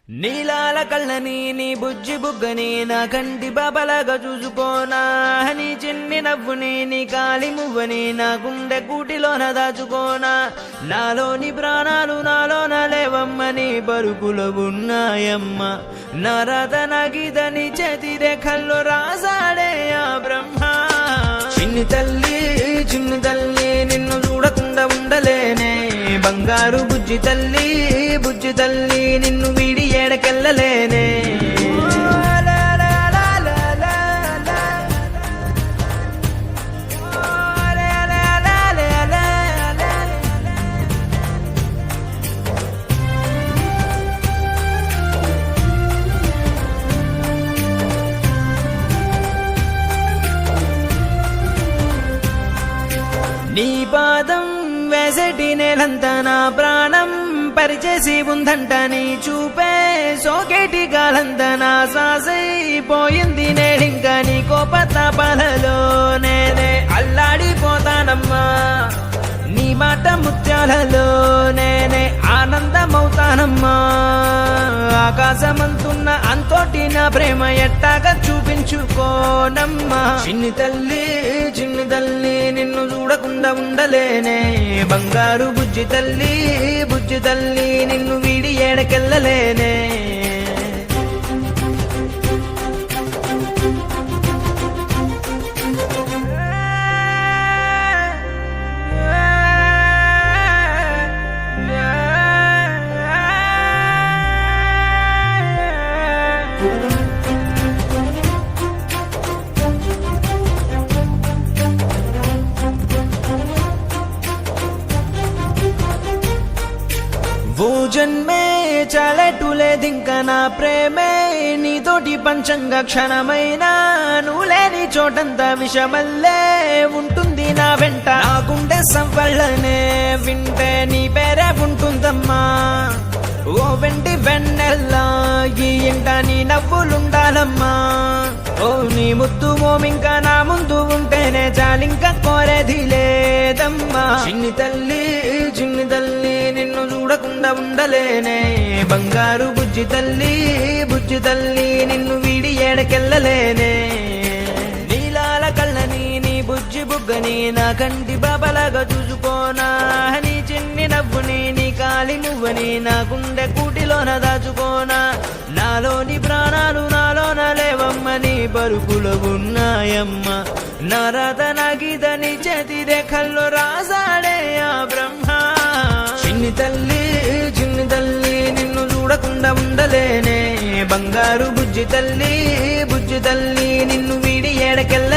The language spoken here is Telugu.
నీలాల కళ్ళని నీ బుజ్జి బుగ్గని నా కంటి బాబలాగా చూసుకోనా, నీ చిన్ని నవ్వుని నీ కాలి మువ్వని నా గుండె కూటిలోన దాచుకోనా. నాలోని ప్రాణాలు నాలోన లేవమ్మని బరుకులో ఉన్నాయమ్మ, నా రాత నా గీత నీ చేతి రేఖల్లో రాసాడే ఆ బ్రహ్మ. చిన్ని తల్లి నిన్ను చూడకుండా ఉండలేనే, బంగారు బుజ్జి తల్లి నిన్ను వీడి ఏడకెళ్ళలేనే. నీ పాదం వేసటి నేలంతా నా ప్రాణం పరిచేసి ఉందంట, నీ చూపే సోకేటి గాలంతా నా శ్వాసైపోయింది నేడింకా. నీ కోపతాపాలలో నేనే అల్లాడిపోతానమ్మా, నీ మాట ముత్యాలలో నేనే ఆనందమవుతానమ్మా. ఆకాశమంతున్న అంతోటి నా ప్రేమ ఎట్టాగా చూపించుకోనమ్మా. చిన్ని తల్లి నిన్ను చూడకుండా ఉండలేనే, బంగారు బుజ్జి తల్లి నిన్ను వీడి ఏడకెళ్ళలేనే. ఓ జన్మే చాలెట్టులేదింకా నా ప్రేమే నీతోటి పంచంగా క్షణమైనా, నువ్వు లేని చోటంతా విషమల్లే ఉంటుంది నా వెంట. నా గుండె సవ్వళ్ళనే వింటే నీ పేరే ఉంటుందమ్మా, ఓ వెంటి వెన్నెల్లా ఈ ఇంట నీ నవ్వులుండాలమ్మా. ఓ నీ ముద్దు మోమింకా నా ముందు ఉంటేనే చాలింకా కోరేది లేదమ్మా. చిన్ని తల్లి నిన్ను చూడకుండా ఉండలేనే, బంగారు బుజ్జి తల్లి నిన్ను వీడి ఏడకెళ్ళలేనే. నీలాల కళ్ళని నీ బుజ్జి బుగ్గని నా కంటి బాబలాగా చూసుకోనా, నీ చిన్ని నవ్వుని నీ కాలి మువ్వని నా గుండె కూటిలోన దాచుకోనా. నాలోని ప్రాణాలు నాలోన లేవమ్మని బరుకులో ఉన్నాయమ్మ, నా రాత నా గీత నీ చేతి రేఖల్లో రాసాడే ఆ బ్రహ్మ. చిన్ని తల్లి నిన్ను చూడకుండా ఉండలేనే, బంగారు బుజ్జి తల్లి నిన్ను వీడి ఏడకెళ్ళ